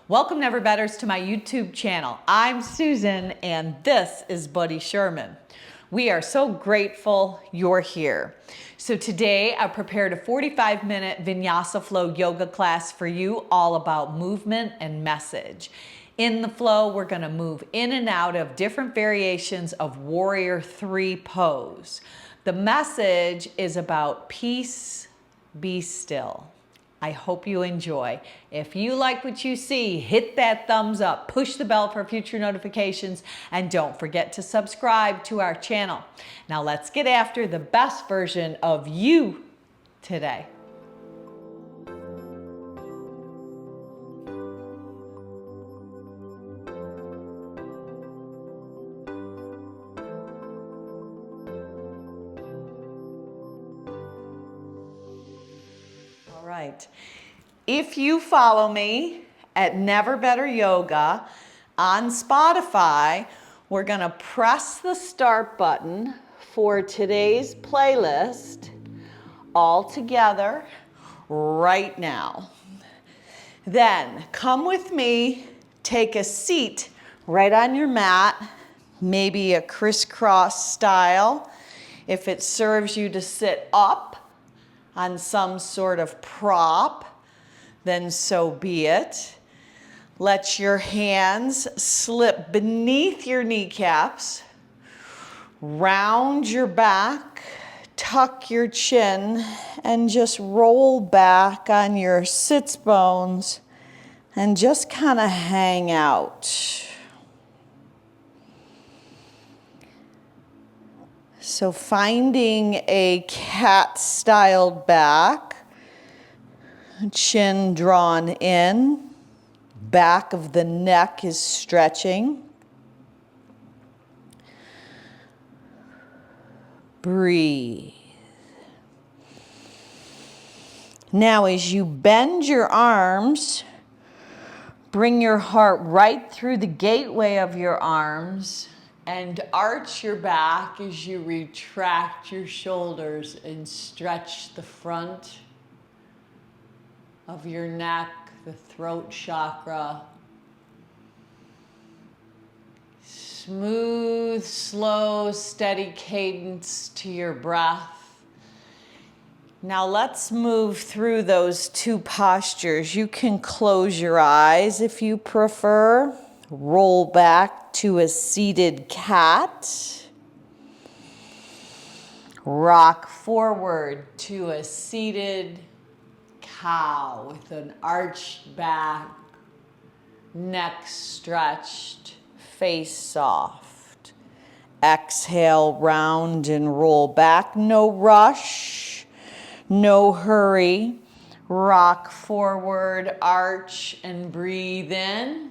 Welcome, Never Betters, to my YouTube channel. I'm Susan, and this is Buddy Sherman. We are so grateful you're here. So today I prepared a 45-minute Vinyasa flow yoga class for you, all about movement and message. In the flow, we're going to move in and out of different variations of Warrior 3 pose. The message is about peace, be still. I hope you enjoy. If you like what you see, hit that thumbs up, push the bell for future notifications, and don't forget to subscribe to our channel. Now let's get after the best version of you today. Right. If you follow me at Never Better Yoga on Spotify, we're going to press the start button for today's playlist all together right now. Then come with me, take a seat right on your mat, maybe a crisscross style. If it serves you to sit up on some sort of prop, then so be it. Let your hands slip beneath your kneecaps, round your back, tuck your chin, and just roll back on your sits bones and just kind of hang out. So finding a cat-styled back, chin drawn in, back of the neck is stretching. Breathe. Now as you bend your arms, bring your heart right through the gateway of your arms and arch your back as you retract your shoulders and stretch the front of your neck, the throat chakra. Smooth, slow, steady cadence to your breath. Now let's move through those two postures. You can close your eyes if you prefer. Roll back to a seated cat. Rock forward to a seated cow with an arched back, neck stretched, face soft. Exhale, round and roll back. No rush, no hurry. Rock forward, arch, and breathe in.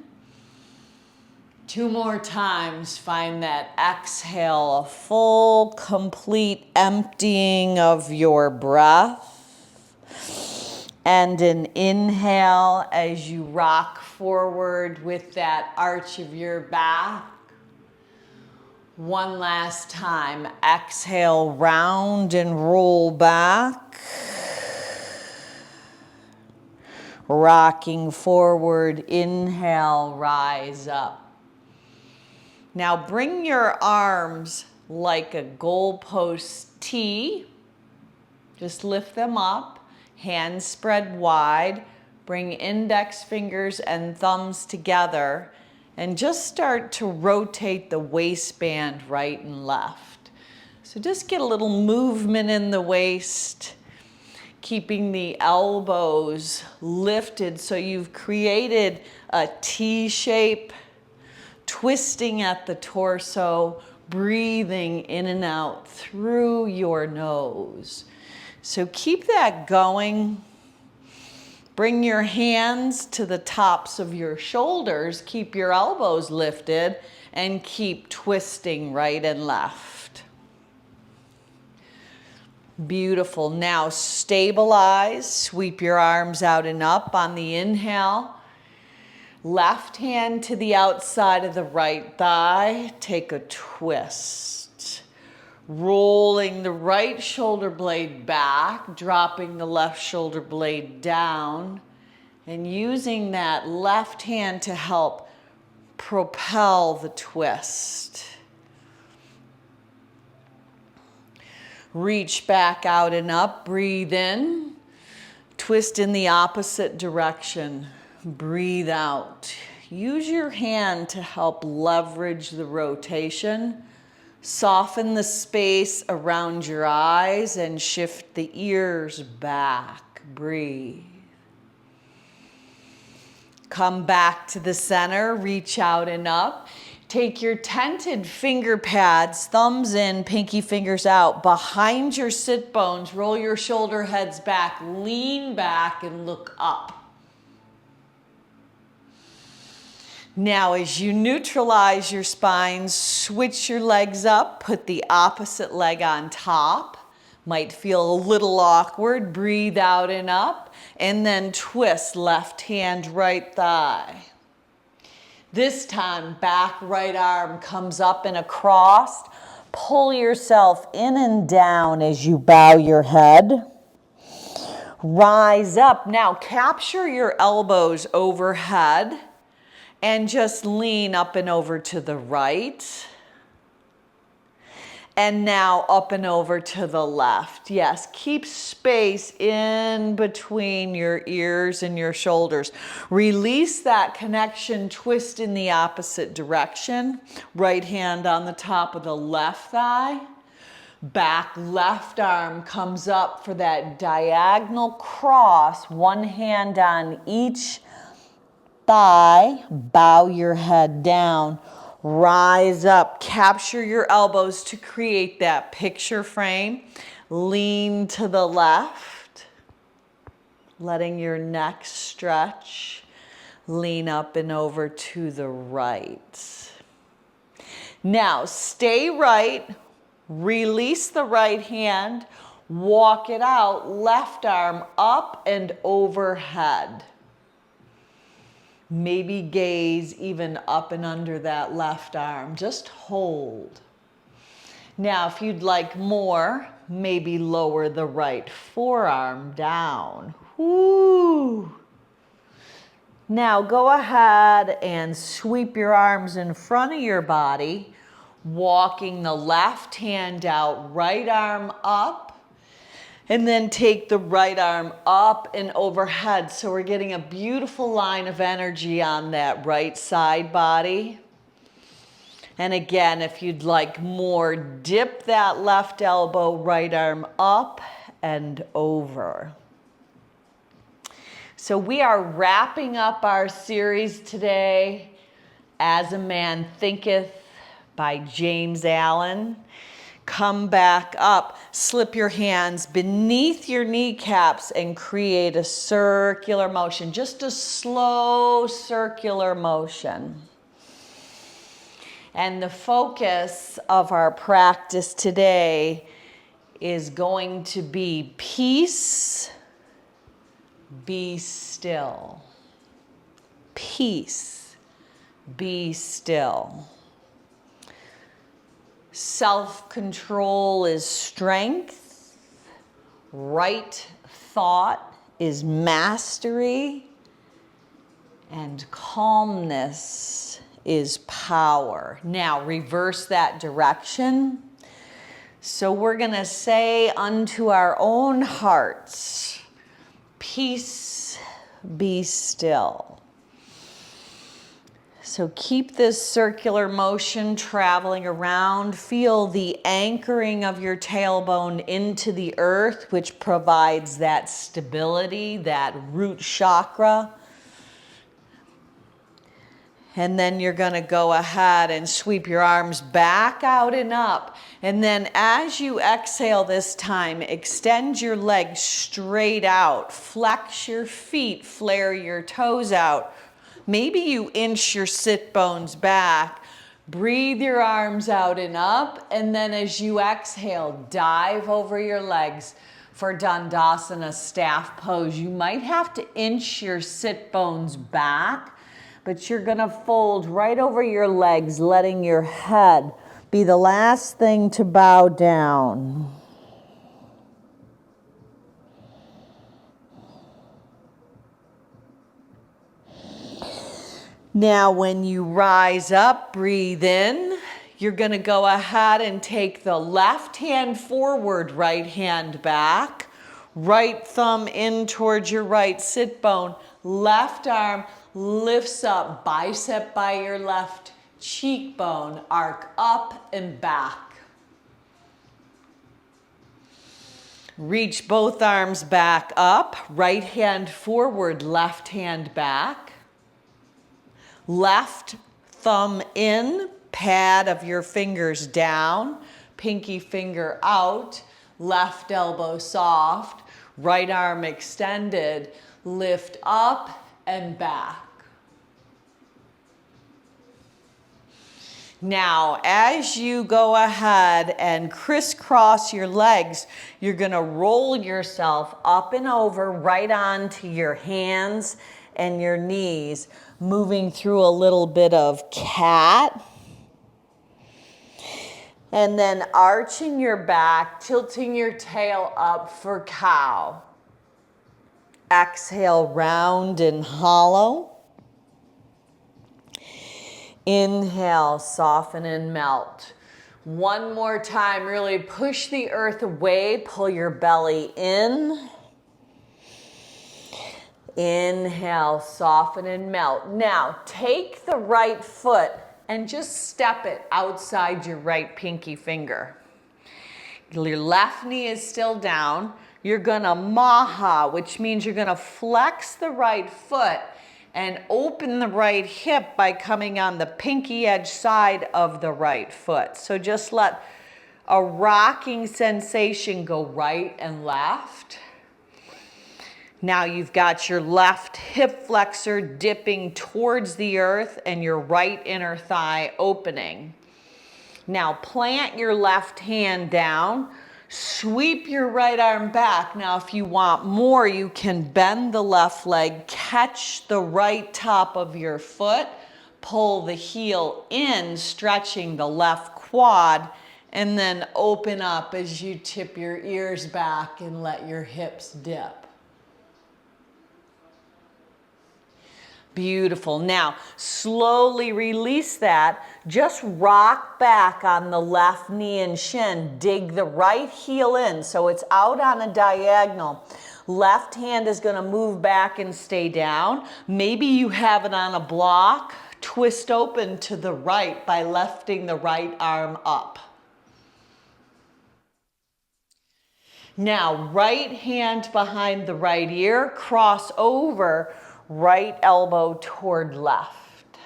2 more times, find that exhale, a full, complete emptying of your breath. And an inhale as you rock forward with that arch of your back. One last time, exhale, round and roll back. Rocking forward, inhale, rise up. Now bring your arms like a goalpost T. Just lift them up, hands spread wide. Bring index fingers and thumbs together and just start to rotate the waistband right and left. So just get a little movement in the waist, keeping the elbows lifted so you've created a T shape. Twisting at the torso, breathing in and out through your nose. So keep that going. Bring your hands to the tops of your shoulders. Keep your elbows lifted and keep twisting right and left. Beautiful. Now stabilize. Sweep your arms out and up on the inhale. Left hand to the outside of the right thigh. Take a twist. Rolling the right shoulder blade back, dropping the left shoulder blade down, And using that left hand to help propel the twist. Reach back out and up, breathe in, twist in the opposite direction, breathe out. Use your hand to help leverage the rotation. Soften the space around your eyes and shift the ears back. Breathe. Come back to the center, reach out and up. Take your tented finger pads, thumbs in, pinky fingers out, behind your sit bones. Roll your shoulder heads back, lean back and look up. Now, as you neutralize your spine, switch your legs up, put the opposite leg on top. Might feel a little awkward. Breathe out and up, and then twist left hand, right thigh. This time, back right arm comes up and across. Pull yourself in and down as you bow your head. Rise up. Now, capture your elbows overhead. And just lean up and over to the right. And now up and over to the left. Yes, keep space in between your ears and your shoulders. Release that connection, twist in the opposite direction. Right hand on the top of the left thigh. Back left arm comes up for that diagonal cross. One hand on each thigh, bow your head down, rise up, capture your elbows to create that picture frame, lean to the left, letting your neck stretch, lean up and over to the right. Now stay right, release the right hand, walk it out, left arm up and overhead. Maybe gaze even up and under that left arm. Just hold. Now, if you'd like more, maybe lower the right forearm down. Woo! Now, go ahead and sweep your arms in front of your body, walking the left hand out, right arm up. And then take the right arm up and overhead. So we're getting a beautiful line of energy on that right side body. And again, if you'd like more, dip that left elbow, right arm up and over. So we are wrapping up our series today, As a Man Thinketh by James Allen. Come back up, slip your hands beneath your kneecaps and create a circular motion, just a slow circular motion. And the focus of our practice today is going to be peace, be still. Peace, be still. Self-control is strength. Right thought is mastery. And calmness is power. Now, reverse that direction. So we're going to say unto our own hearts, peace, be still. So keep this circular motion traveling around. Feel the anchoring of your tailbone into the earth, which provides that stability, that root chakra. And then you're going to go ahead and sweep your arms back out and up. And then as you exhale this time, extend your legs straight out. Flex your feet, flare your toes out. Maybe you inch your sit bones back. Breathe your arms out and up. And then as you exhale, dive over your legs for Dandasana, staff pose. You might have to inch your sit bones back, but you're going to fold right over your legs, letting your head be the last thing to bow down. Now, when you rise up, breathe in. You're going to go ahead and take the left hand forward, right hand back. Right thumb in towards your right sit bone. Left arm lifts up, bicep by your left cheekbone. Arc up and back. Reach both arms back up. Right hand forward, left hand back. Left thumb in, pad of your fingers down, pinky finger out, left elbow soft, right arm extended, lift up and back. Now, as you go ahead and crisscross your legs, you're going to roll yourself up and over right onto your hands and your knees, moving through a little bit of cat. And then arching your back, tilting your tail up for cow. Exhale, round and hollow. Inhale, soften and melt. One more time, really push the earth away, pull your belly in. Inhale, soften and melt. Now, take the right foot and just step it outside your right pinky finger. Your left knee is still down. You're gonna maha, which means you're gonna flex the right foot and open the right hip by coming on the pinky edge side of the right foot. So just let a rocking sensation go right and left. Now you've got your left hip flexor dipping towards the earth and your right inner thigh opening. Now plant your left hand down, sweep your right arm back. Now if you want more, you can bend the left leg, catch the right top of your foot, pull the heel in, stretching the left quad, and then open up as you tip your ears back and let your hips dip. Beautiful. Now, slowly release that. Just rock back on the left knee and shin. Dig the right heel in so it's out on a diagonal. Left hand is going to move back and stay down. Maybe you have it on a block. Twist open to the right by lifting the right arm up. Now, right hand behind the right ear. Cross over. Right elbow toward left.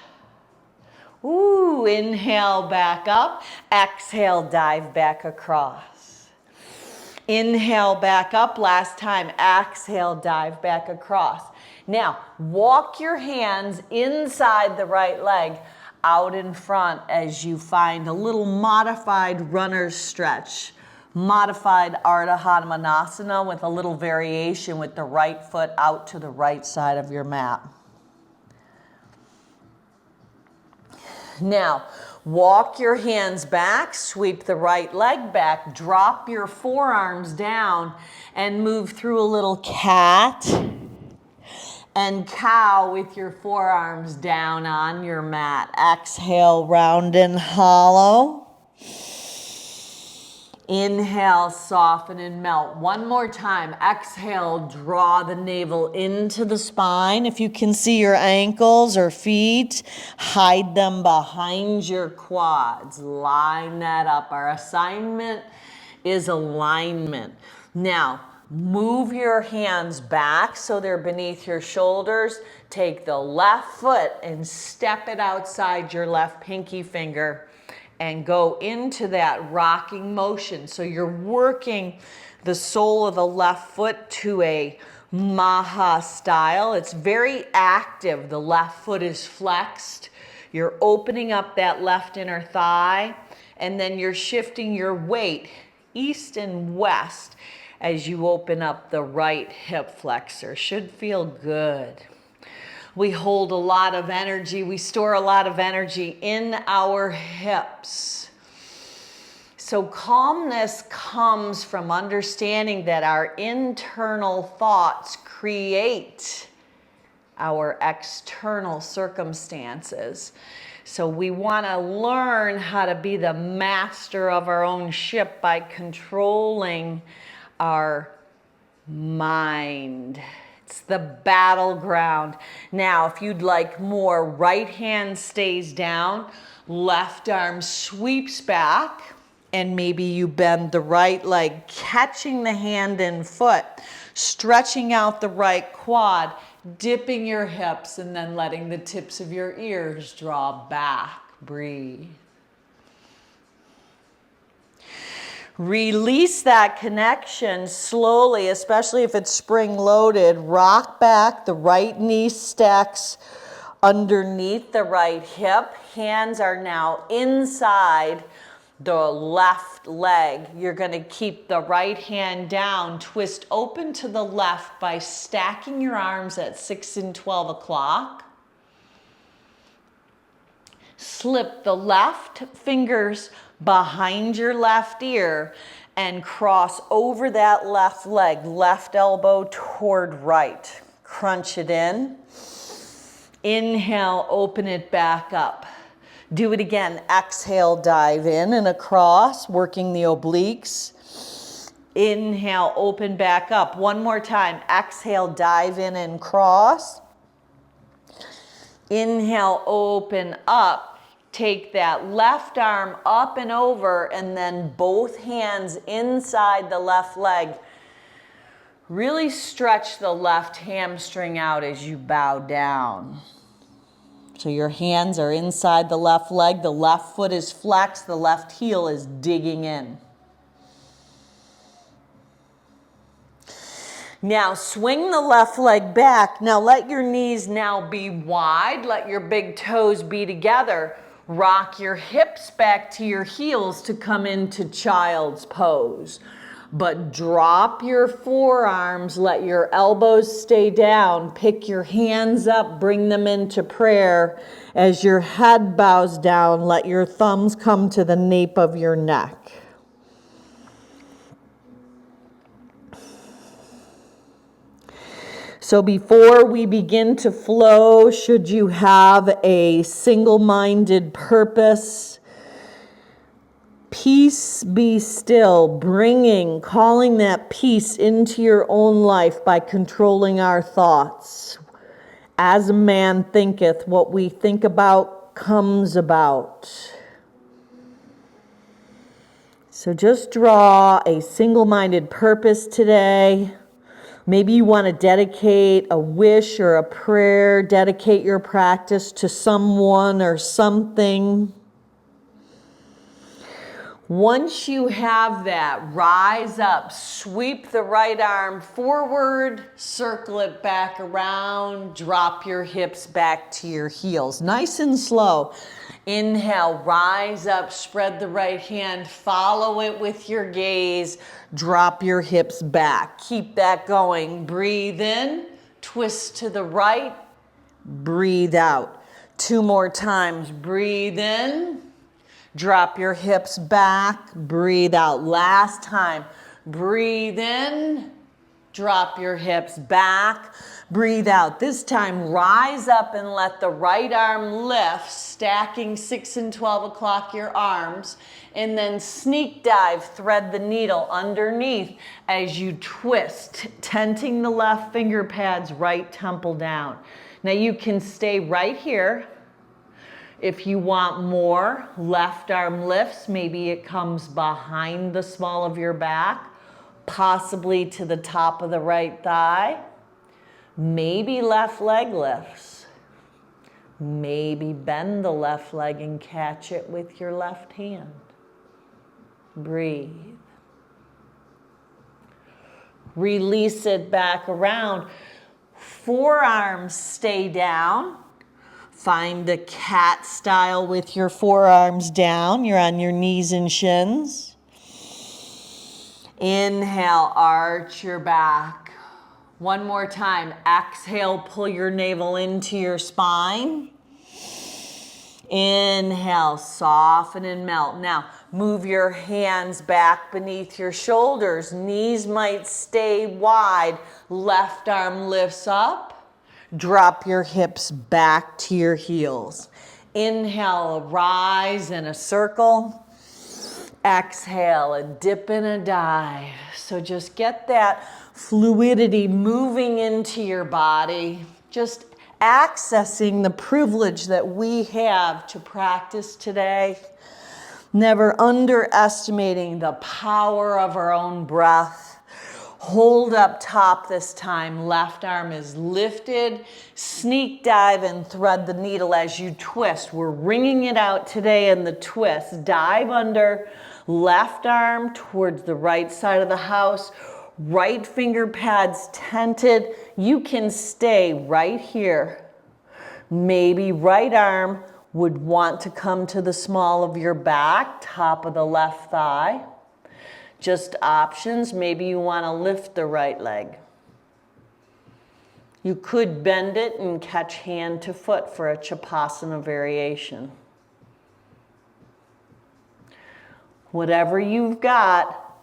Ooh, inhale back up. Exhale, dive back across. Inhale back up. Last time. Exhale, dive back across. Now, walk your hands inside the right leg out in front as you find a little modified runner's stretch. Modified Ardha Hanumanasana with a little variation with the right foot out to the right side of your mat. Now, walk your hands back, sweep the right leg back, drop your forearms down, and move through a little cat and cow with your forearms down on your mat. Exhale, round and hollow. Inhale, soften and melt. One more time. Exhale, draw the navel into the spine. If you can see your ankles or feet, hide them behind your quads. Line that up. Our assignment is alignment. Now, move your hands back so they're beneath your shoulders. Take the left foot and step it outside your left pinky finger. And go into that rocking motion. So you're working the sole of the left foot to a maha style. It's very active. The left foot is flexed. You're opening up that left inner thigh. And then you're shifting your weight east and west as you open up the right hip flexor. Should feel good. We hold a lot of energy. We store a lot of energy in our hips. So calmness comes from understanding that our internal thoughts create our external circumstances. So we want to learn how to be the master of our own ship by controlling our mind. It's the battleground. Now, if you'd like more, right hand stays down, left arm sweeps back, and maybe you bend the right leg, catching the hand and foot, stretching out the right quad, dipping your hips, and then letting the tips of your ears draw back. Breathe. Release that connection slowly, especially if it's spring-loaded. Rock back, the right knee stacks underneath the right hip. Hands are now inside the left leg. You're going to keep the right hand down, twist open to the left by stacking your arms at 6 and 12 o'clock. Slip the left fingers behind your left ear and cross over that left leg, left elbow toward right. Crunch it in. Inhale, open it back up. Do it again. Exhale, dive in and across, working the obliques. Inhale, open back up. One more time. Exhale, dive in and cross. Inhale, open up. Take that left arm up and over, and then both hands inside the left leg. Really stretch the left hamstring out as you bow down. So your hands are inside the left leg, the left foot is flexed, the left heel is digging in. Now swing the left leg back. Now let your knees now be wide, let your big toes be together. Rock your hips back to your heels to come into child's pose. But drop your forearms, let your elbows stay down, pick your hands up, bring them into prayer. As your head bows down, let your thumbs come to the nape of your neck. So before we begin to flow, should you have a single-minded purpose, peace be still, calling that peace into your own life by controlling our thoughts. As a man thinketh, what we think about comes about. So just draw a single-minded purpose today. Maybe you want to dedicate a wish or a prayer, dedicate your practice to someone or something. Once you have that, rise up, sweep the right arm forward, circle it back around, drop your hips back to your heels. Nice and slow. Inhale, rise up, spread the right hand, follow it with your gaze, drop your hips back. Keep that going. Breathe in, twist to the right, breathe out. 2 more times. Breathe in. Drop your hips back, breathe out. Last time, breathe in, drop your hips back, breathe out. This time, rise up and let the right arm lift, stacking 6 and 12 o'clock your arms, and then sneak dive, thread the needle underneath as you twist, tenting the left finger pads, right temple down. Now you can stay right here. If you want more, left arm lifts, maybe it comes behind the small of your back, possibly to the top of the right thigh. Maybe left leg lifts. Maybe bend the left leg and catch it with your left hand. Breathe. Release it back around. Forearms stay down. Find the cat style with your forearms down. You're on your knees and shins. Inhale, arch your back. One more time. Exhale, pull your navel into your spine. Inhale, soften and melt. Now, move your hands back beneath your shoulders. Knees might stay wide. Left arm lifts up. Drop your hips back to your heels. Inhale, rise in a circle. Exhale, a dip and a dive. So just get that fluidity moving into your body. Just accessing the privilege that we have to practice today. Never underestimating the power of our own breath. Hold up top this time. Left arm is lifted. Sneak dive and thread the needle as you twist. We're wringing it out today in the twist. Dive under. Left arm towards the right side of the house. Right finger pads tented. You can stay right here. Maybe right arm would want to come to the small of your back, top of the left thigh. Just options. Maybe you want to lift the right leg. You could bend it and catch hand to foot for a Chapasana variation. Whatever you've got,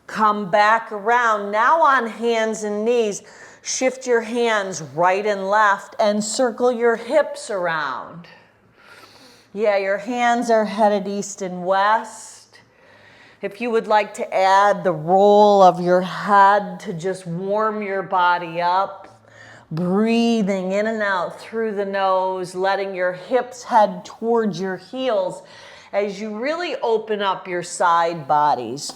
come back around. Now on hands and knees, shift your hands right and left and circle your hips around. Yeah, your hands are headed east and west. If you would like to add the roll of your head to just warm your body up, breathing in and out through the nose, letting your hips head towards your heels as you really open up your side bodies.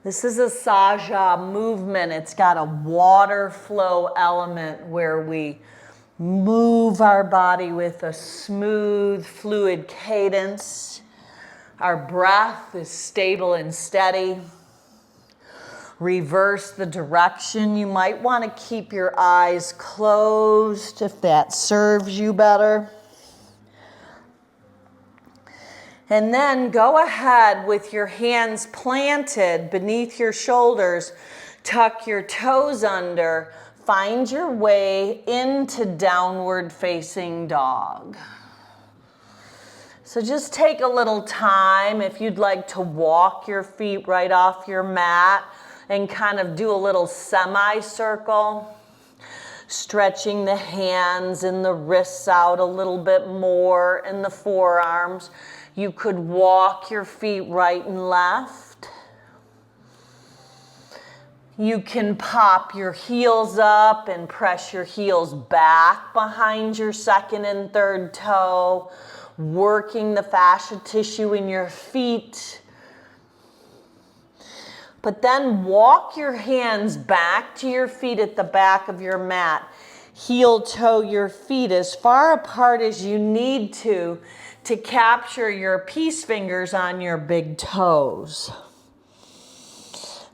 This is a Saja movement. It's got a water flow element where we move our body with a smooth, fluid cadence. Our breath is stable and steady. Reverse the direction. You might want to keep your eyes closed if that serves you better. And then go ahead with your hands planted beneath your shoulders. Tuck your toes under. Find your way into downward facing dog. So just take a little time if you'd like to walk your feet right off your mat and kind of do a little semicircle, stretching the hands and the wrists out a little bit more and the forearms. You could walk your feet right and left. You can pop your heels up and press your heels back behind your second and third toe, working the fascia tissue in your feet. But then walk your hands back to your feet at the back of your mat. Heel toe your feet as far apart as you need to capture your peace fingers on your big toes.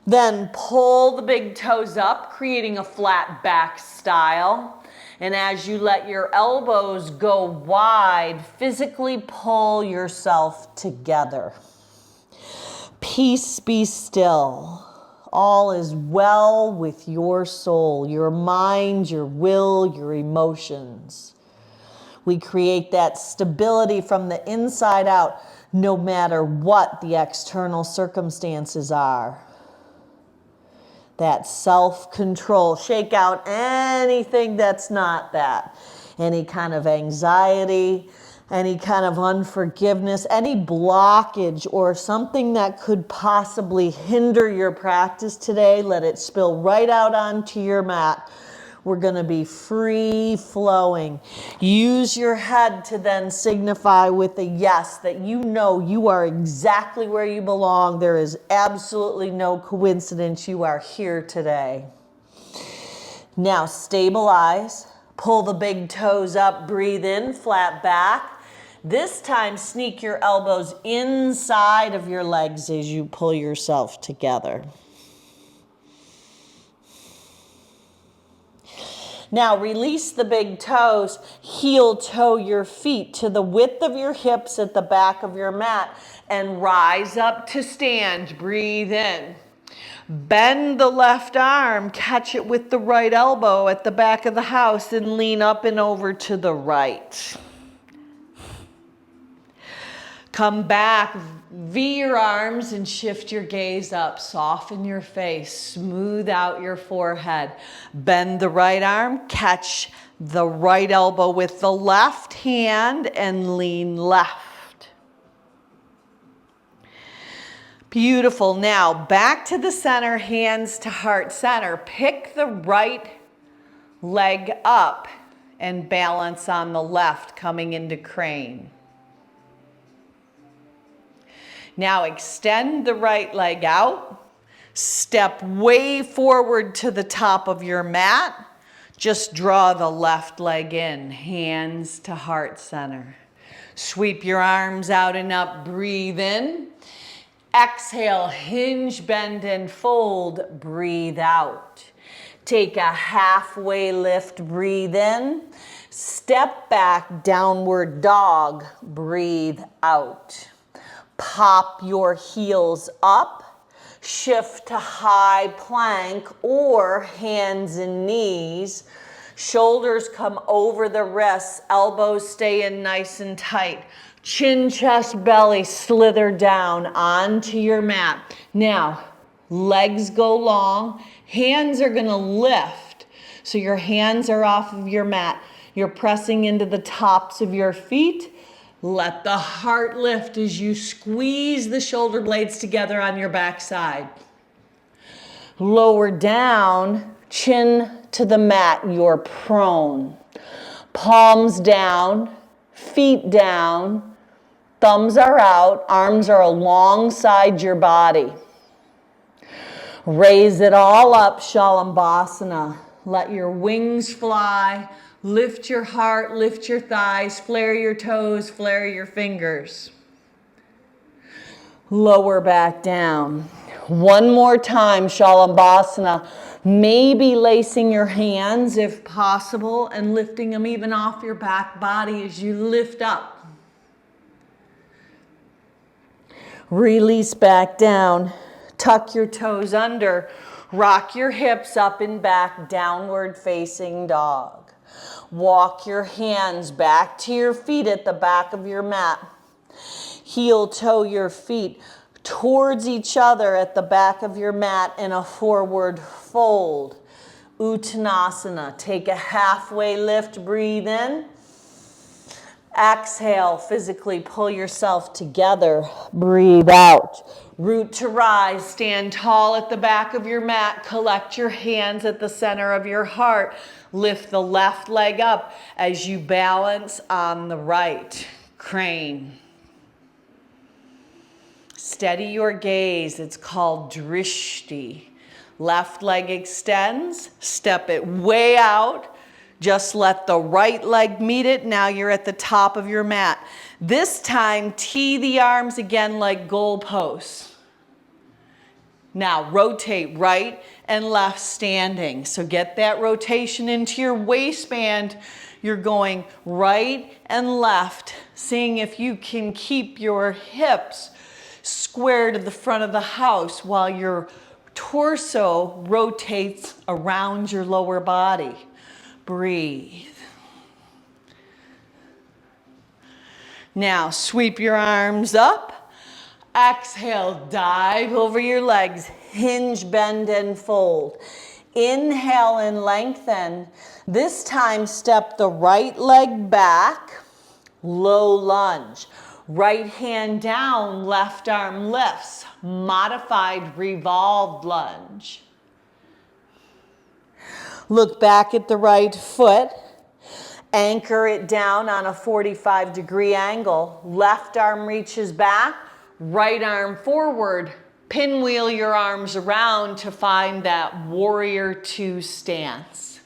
Then pull the big toes up, creating a flat back style. And as you let your elbows go wide, physically pull yourself together. Peace be still. All is well with your soul, your mind, your will, your emotions. We create that stability from the inside out, no matter what the external circumstances are. That self-control. Shake out anything that's not that. Any kind of anxiety, any kind of unforgiveness, any blockage or something that could possibly hinder your practice today, let it spill right out onto your mat. We're going to be free flowing. Use your head to then signify with a yes that you know you are exactly where you belong. There is absolutely no coincidence you are here today. Now stabilize. Pull the big toes up. Breathe in, flat back. This time sneak your elbows inside of your legs as you pull yourself together. Now release the big toes, heel toe your feet to the width of your hips at the back of your mat and rise up to stand. Breathe in. Bend the left arm, catch it with the right elbow at the back of the house and lean up and over to the right. Come back, V your arms and shift your gaze up. Soften your face, smooth out your forehead. Bend the right arm, catch the right elbow with the left hand and lean left. Beautiful. Now back to the center, hands to heart center. Pick the right leg up and balance on the left, coming into crane. Now extend the right leg out. Step way forward to the top of your mat. Just draw the left leg in, hands to heart center. Sweep your arms out and up, breathe in. Exhale, hinge, bend, and fold, breathe out. Take a halfway lift, breathe in. Step back, downward dog, breathe out. Pop your heels up, shift to high plank or hands and knees. Shoulders come over the wrists, elbows stay in nice and tight. Chin, chest, belly, slither down onto your mat. Now, legs go long, hands are gonna lift. So your hands are off of your mat. You're pressing into the tops of your feet. Let the heart lift as you squeeze the shoulder blades together on your backside. Lower down, chin to the mat, you're prone. Palms down, feet down, thumbs are out, arms are alongside your body. Raise it all up, Shalambhasana. Let your wings fly. Lift your heart, lift your thighs, flare your toes, flare your fingers. Lower back down. One more time, Shalambhasana. Maybe lacing your hands if possible and lifting them even off your back body as you lift up. Release back down. Tuck your toes under. Rock your hips up and back, downward facing dog. Walk your hands back to your feet at the back of your mat. Heel toe your feet towards each other at the back of your mat in a forward fold. Uttanasana. Take a halfway lift, breathe in. Exhale, physically pull yourself together, breathe out. Root to rise, stand tall at the back of your mat, collect your hands at the center of your heart. Lift the left leg up as you balance on the right. Crane. Steady your gaze, it's called drishti. Left leg extends, step it way out. Just let the right leg meet it. Now you're at the top of your mat. This time, tee the arms again like goalposts. Now rotate right and left standing. So get that rotation into your waistband. You're going right and left, seeing if you can keep your hips square to the front of the house while your torso rotates around your lower body. Breathe. Now sweep your arms up. Exhale, dive over your legs. Hinge, bend, and fold. Inhale and lengthen. This time step the right leg back. Low lunge. Right hand down, left arm lifts. Modified revolved lunge. Look back at the right foot. Anchor it down on a 45-degree angle. Left arm reaches back, right arm forward. Pinwheel your arms around to find that warrior two stance.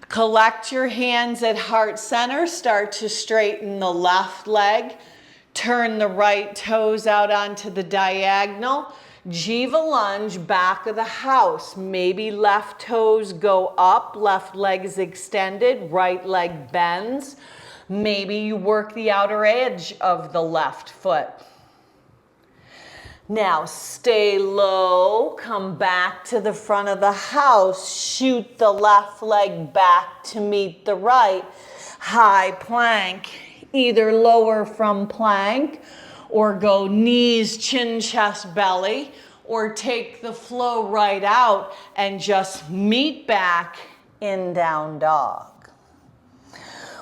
Collect your hands at heart center. Start to straighten the left leg. Turn the right toes out onto the diagonal. Jiva lunge, back of the house. Maybe left toes go up, left leg is extended, right leg bends. Maybe you work the outer edge of the left foot. Now stay low, come back to the front of the house, shoot the left leg back to meet the right. High plank, Either lower from plank or go knees, chin, chest, belly, or take the flow right out and just meet back in down dog.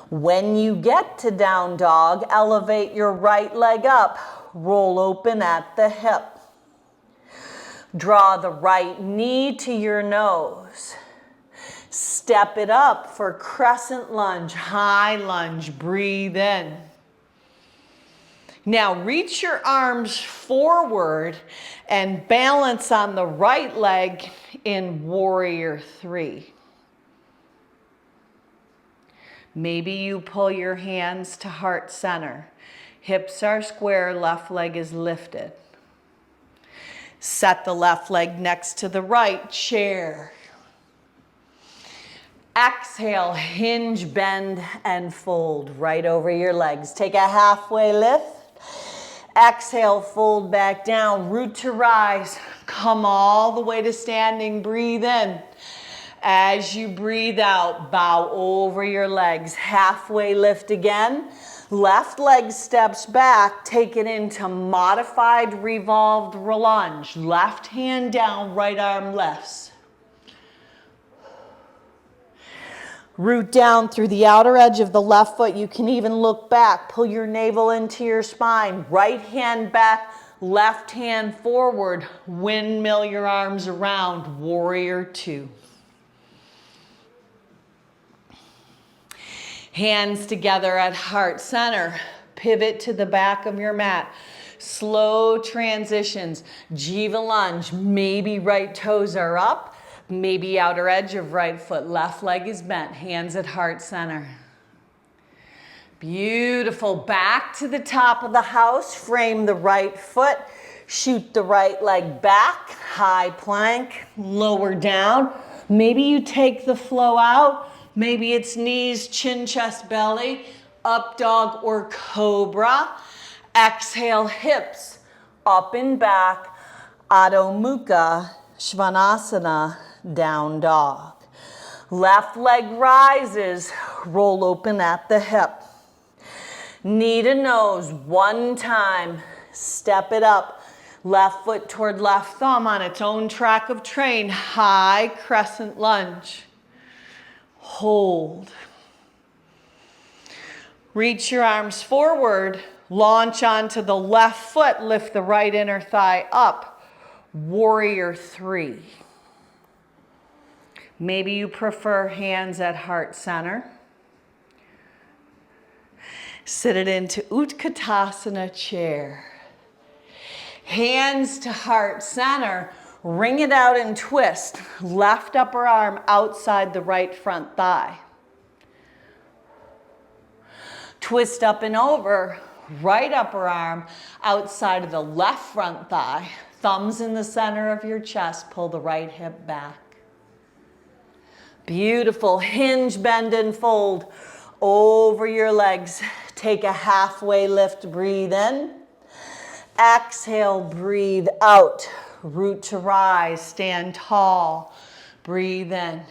When you get to down dog, elevate your right leg up, roll open at the hip. Draw the right knee to your nose. Step it up for crescent lunge, high lunge, breathe in. Now reach your arms forward and balance on the right leg in warrior three. Maybe you pull your hands to heart center. Hips are square, left leg is lifted. Set the left leg next to the right, chair. Exhale, hinge, bend, and fold right over your legs. Take a halfway lift. Exhale, fold back down, root to rise. Come all the way to standing, breathe in. As you breathe out, bow over your legs. Halfway lift again. Left leg steps back, take it into modified revolved lunge. Left hand down, right arm lifts. Root down through the outer edge of the left foot. You can even look back. Pull your navel into your spine. Right hand back, left hand forward. Windmill your arms around. Warrior two. Hands together at heart center. Pivot to the back of your mat. Slow transitions. Jiva lunge. Maybe right toes are up. Maybe outer edge of right foot. Left leg is bent. Hands at heart center. Beautiful. Back to the top of the house. Frame the right foot. Shoot the right leg back. High plank. Lower down. Maybe you take the flow out. Maybe it's knees, chin, chest, belly, up dog or cobra. Exhale, hips, up and back, Adho Mukha, Svanasana, down dog. Left leg rises, roll open at the hip. Knee to nose, one time, step it up. Left foot toward left thumb on its own track of train, high crescent lunge. Hold. Reach your arms forward, launch onto the left foot, lift the right inner thigh up. Warrior three. Maybe you prefer hands at heart center. Sit it into Utkatasana chair. Hands to heart center. Ring it out and twist. Left upper arm outside the right front thigh. Twist up and over. Right upper arm outside of the left front thigh. Thumbs in the center of your chest. Pull the right hip back. Beautiful. Hinge, bend, and fold over your legs. Take a halfway lift. Breathe in. Exhale, breathe out. Root to rise, stand tall, breathe in.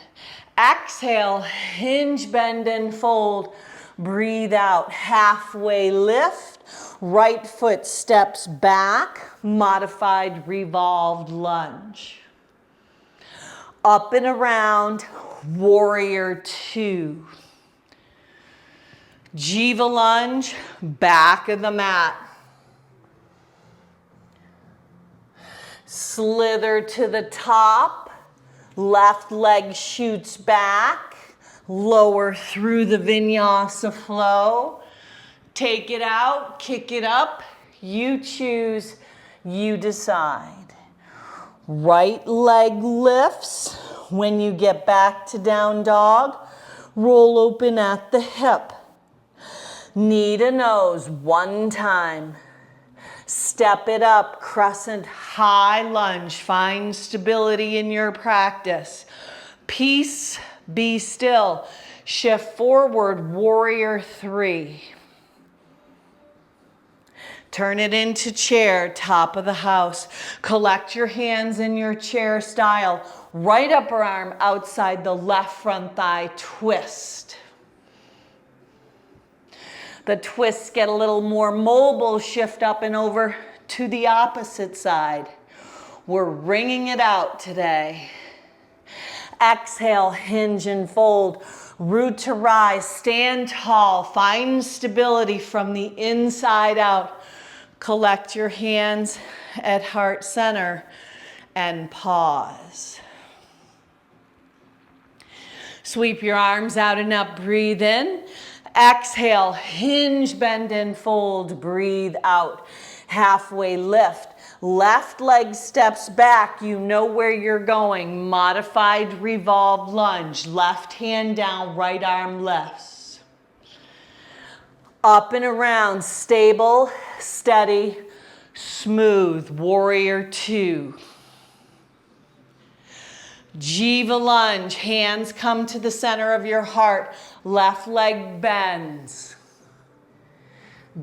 Exhale, hinge, bend, and fold. Breathe out, halfway lift. Right foot steps back, modified revolved lunge. Up and around, warrior two. Jiva lunge, back of the mat. Slither to the top, left leg shoots back, lower through the vinyasa flow. Take it out, kick it up, you choose, you decide. Right leg lifts. When you get back to down dog, roll open at the hip. Knee to nose, one time. Step it up, crescent high lunge. Find stability in your practice. Peace, be still. Shift forward, warrior three. Turn it into chair, top of the house. Collect your hands in your chair style. Right upper arm outside the left front thigh, twist. The twists get a little more mobile, shift up and over to the opposite side. We're wringing it out today. Exhale, hinge and fold. Root to rise, stand tall, find stability from the inside out. Collect your hands at heart center and pause. Sweep your arms out and up, breathe in. Exhale, hinge, bend and fold, breathe out. Halfway lift. Left leg steps back, you know where you're going. Modified revolved lunge. Left hand down, right arm lifts. Up and around, stable, steady, smooth. Warrior two. Jiva lunge, hands come to the center of your heart. Left leg bends.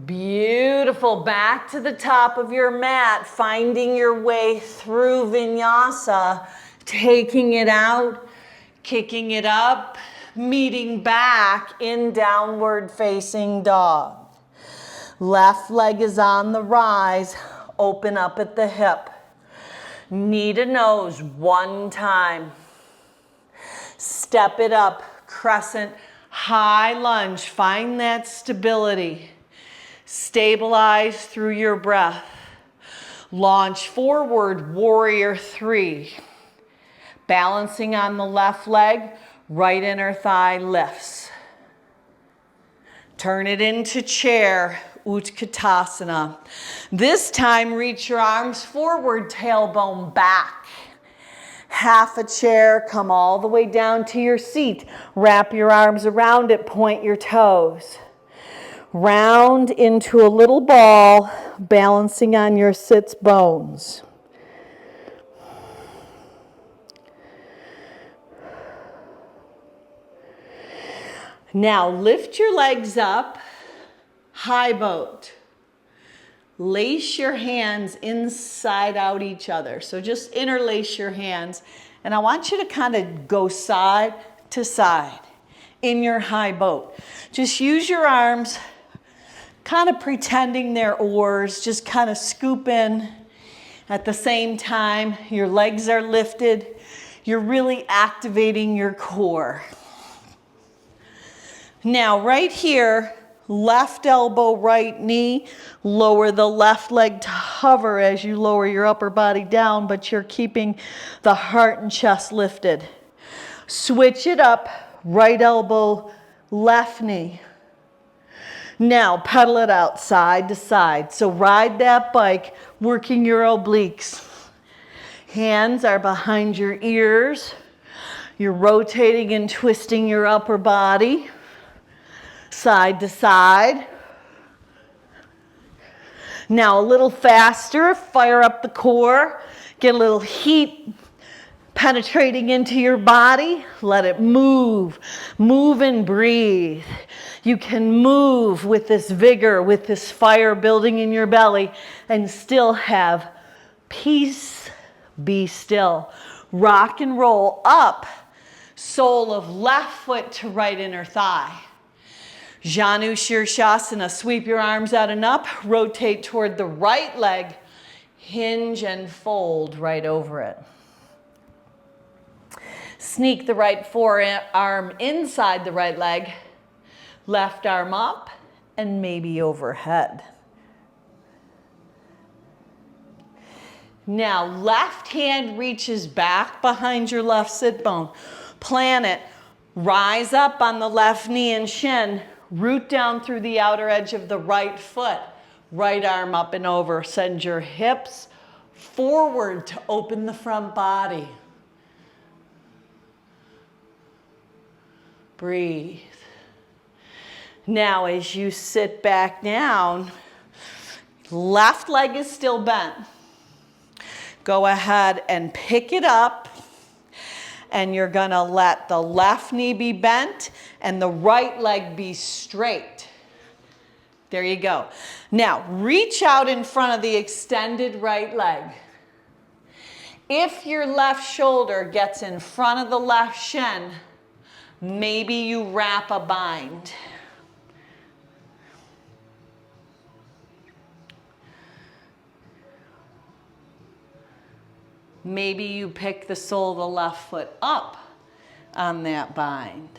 Beautiful, back to the top of your mat, finding your way through vinyasa, taking it out, kicking it up, meeting back in downward facing dog. Left leg is on the rise, open up at the hip. Knee to nose, one time. Step it up, crescent, high lunge, find that stability. Stabilize through your breath. Launch forward, warrior three. Balancing on the left leg, right inner thigh lifts. Turn it into chair, Utkatasana. This time, reach your arms forward, tailbone back. Half a chair, come all the way down to your seat. Wrap your arms around it, point your toes. Round into a little ball, balancing on your sits bones. Now lift your legs up, high boat. Lace your hands inside out each other. So just interlace your hands. And I want you to kind of go side to side in your high boat. Just use your arms, kind of pretending they're oars, just kind of scoop in at the same time. Your legs are lifted. You're really activating your core. Now right here, left elbow, right knee, lower the left leg to hover as you lower your upper body down, but you're keeping the heart and chest lifted. Switch it up, right elbow, left knee. Now pedal it out side to side. So ride that bike, working your obliques. Hands are behind your ears. You're rotating and twisting your upper body. Side to side. Now a little faster, fire up the core. Get a little heat penetrating into your body. Let it move. Move and breathe. You can move with this vigor, with this fire building in your belly, and still have peace. Be still. Rock and roll up. Sole of left foot to right inner thigh. Janu Shirshasana. Sweep your arms out and up. Rotate toward the right leg. Hinge and fold right over it. Sneak the right forearm inside the right leg. Left arm up and maybe overhead. Now left hand reaches back behind your left sit bone. Plant it. Rise up on the left knee and shin. Root down through the outer edge of the right foot. Right arm up and over. Send your hips forward to open the front body. Breathe. Now as you sit back down, left leg is still bent. Go ahead and pick it up, and you're gonna let the left knee be bent and the right leg be straight. There you go. Now reach out in front of the extended right leg. If your left shoulder gets in front of the left shin, maybe you wrap a bind. Maybe you pick the sole of the left foot up on that bind.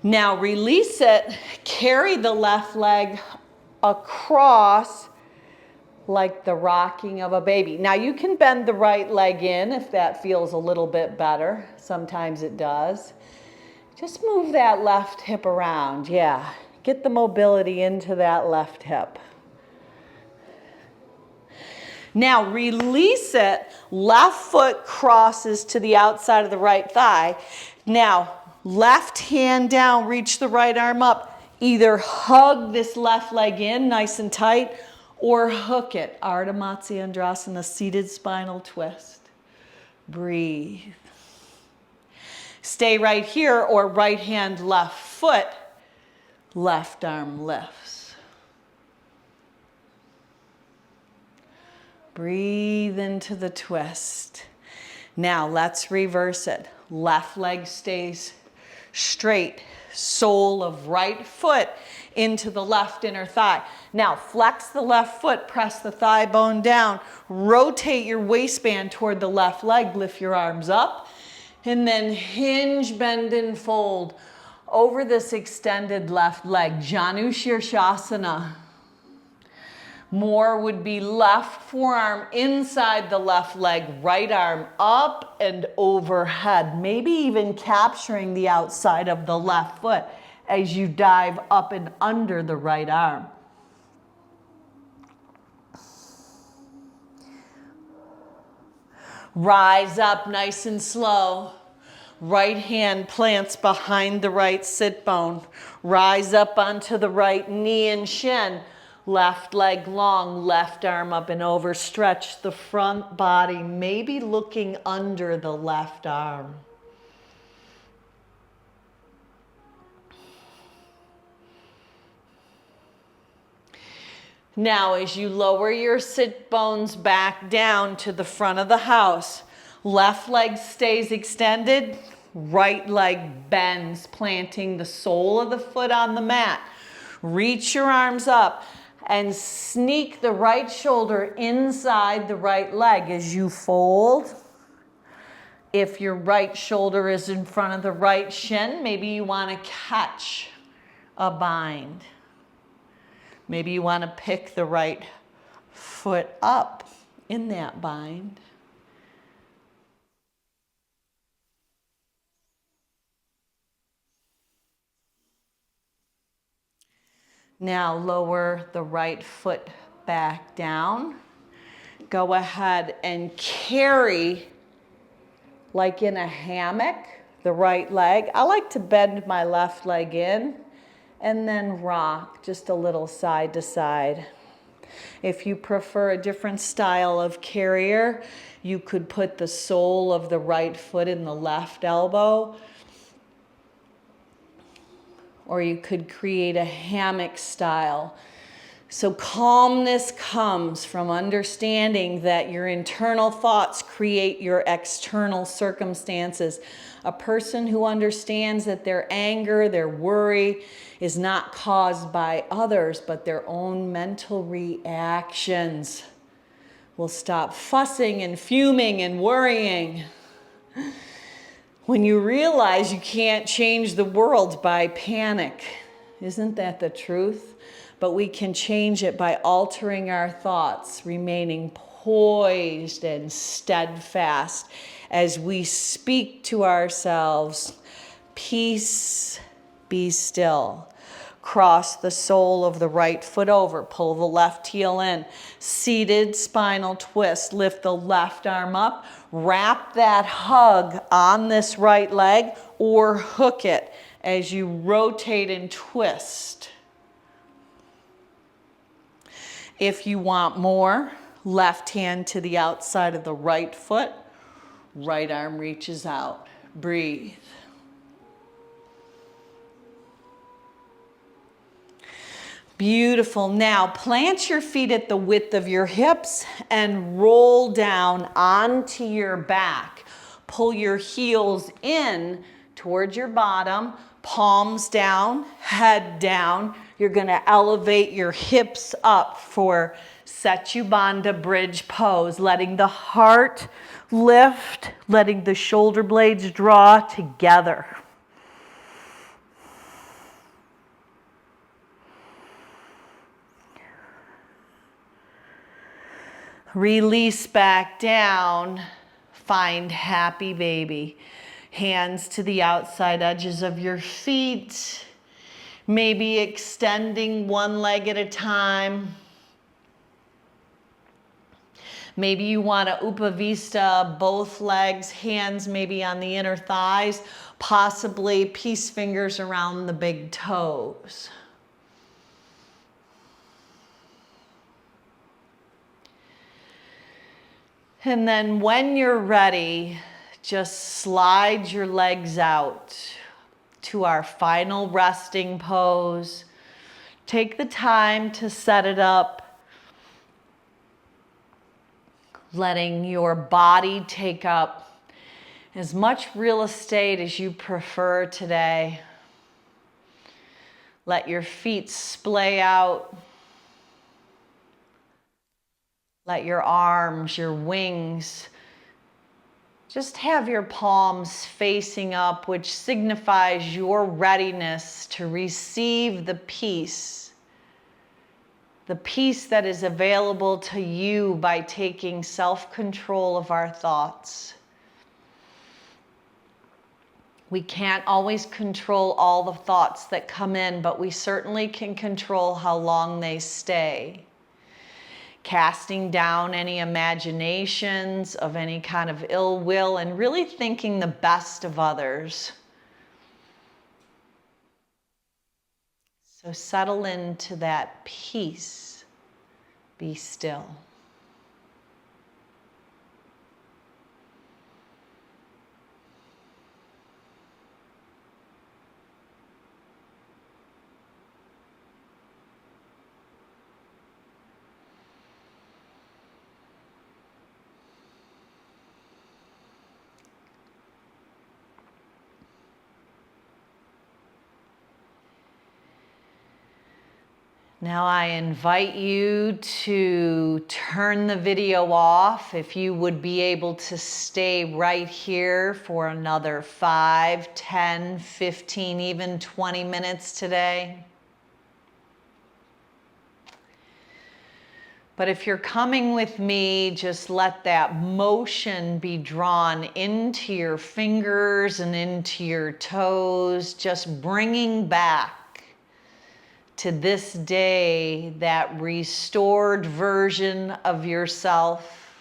Now release it, carry the left leg across like the rocking of a baby. Now you can bend the right leg in if that feels a little bit better. Sometimes it does. Just move that left hip around, yeah. Get the mobility into that left hip. Now release it, left foot crosses to the outside of the right thigh. Now, left hand down, reach the right arm up. Either hug this left leg in nice and tight or hook it. Ardha Matsyendrasana, seated spinal twist. Breathe. Stay right here or right hand, left foot, left arm lifts. Breathe into the twist. Now let's reverse it. Left leg stays straight. Sole of right foot into the left inner thigh. Now flex the left foot, press the thigh bone down. Rotate your waistband toward the left leg. Lift your arms up. And then hinge, bend, and fold over this extended left leg. Janu Shirshasana. More would be left forearm inside the left leg, right arm up and overhead. Maybe even capturing the outside of the left foot as you dive up and under the right arm. Rise up nice and slow. Right hand plants behind the right sit bone. Rise up onto the right knee and shin. Left leg long, left arm up and over. Stretch the front body, maybe looking under the left arm. Now, as you lower your sit bones back down to the front of the house, left leg stays extended, right leg bends, planting the sole of the foot on the mat. Reach your arms up and sneak the right shoulder inside the right leg as you fold. If your right shoulder is in front of the right shin, maybe you want to catch a bind. Maybe you want to pick the right foot up in that bind. Now lower the right foot back down. Go ahead and carry, like in a hammock, the right leg. I like to bend my left leg in and then rock just a little side to side. If you prefer a different style of carrier, you could put the sole of the right foot in the left elbow, or you could create a hammock style. So calmness comes from understanding that your internal thoughts create your external circumstances. A person who understands that their anger, their worry is not caused by others, but their own mental reactions will stop fussing and fuming and worrying. When you realize you can't change the world by panic, isn't that the truth? But we can change it by altering our thoughts, remaining poised and steadfast as we speak to ourselves, peace, be still. Cross the sole of the right foot over, pull the left heel in, seated spinal twist, lift the left arm up, wrap that hug on this right leg or hook it as you rotate and twist. If you want more, left hand to the outside of the right foot, right arm reaches out. Breathe. Beautiful. Now plant your feet at the width of your hips and roll down onto your back. Pull your heels in towards your bottom, palms down, head down. You're going to elevate your hips up for Bandha bridge pose, letting the heart lift, letting the shoulder blades draw together. Release back down, find happy baby. Hands to the outside edges of your feet, maybe extending one leg at a time. Maybe you want to Upavista, both legs, hands maybe on the inner thighs, possibly peace fingers around the big toes. And then when you're ready, just slide your legs out to our final resting pose. Take the time to set it up, letting your body take up as much real estate as you prefer today. Let your feet splay out. Let your arms, your wings, just have your palms facing up, which signifies your readiness to receive the peace that is available to you by taking self-control of our thoughts. We can't always control all the thoughts that come in, but we certainly can control how long they stay. Casting down any imaginations of any kind of ill will and really thinking the best of others. So settle into that peace. Be still. Now I invite you to turn the video off if you would be able to stay right here for another 5, 10, 15, even 20 minutes today. But if you're coming with me, just let that motion be drawn into your fingers and into your toes, just bringing back to this day that restored version of yourself,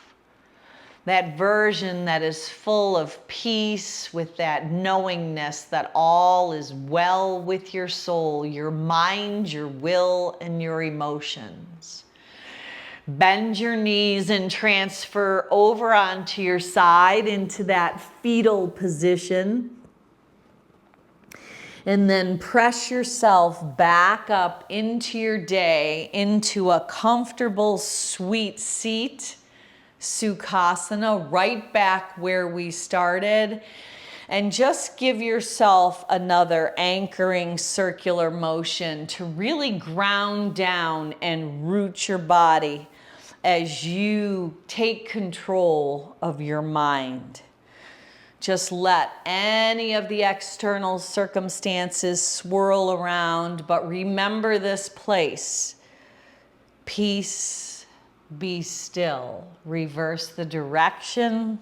that version that is full of peace, with that knowingness that all is well with your soul, your mind, your will, and your emotions. Bend your knees and transfer over onto your side into that fetal position. And then press yourself back up into your day, into a comfortable, sweet seat, Sukhasana, right back where we started. And just give yourself another anchoring circular motion to really ground down and root your body as you take control of your mind. Just let any of the external circumstances swirl around, but remember this place. Peace, be still. Reverse the direction.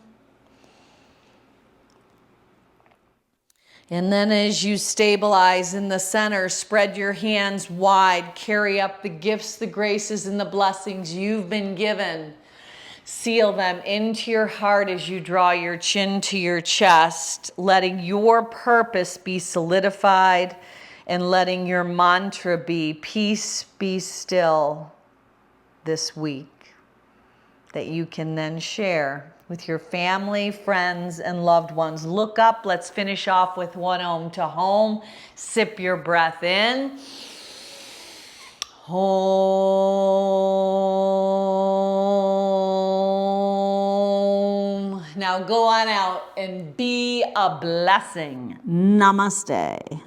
And then as you stabilize in the center, spread your hands wide, carry up the gifts, the graces, and the blessings you've been given. Seal them into your heart as you draw your chin to your chest, letting your purpose be solidified and letting your mantra be peace, be still this week, that you can then share with your family, friends, and loved ones. Look up. Let's finish off with one Om to Home. Sip your breath in. Om. Now go on out and be a blessing. Namaste.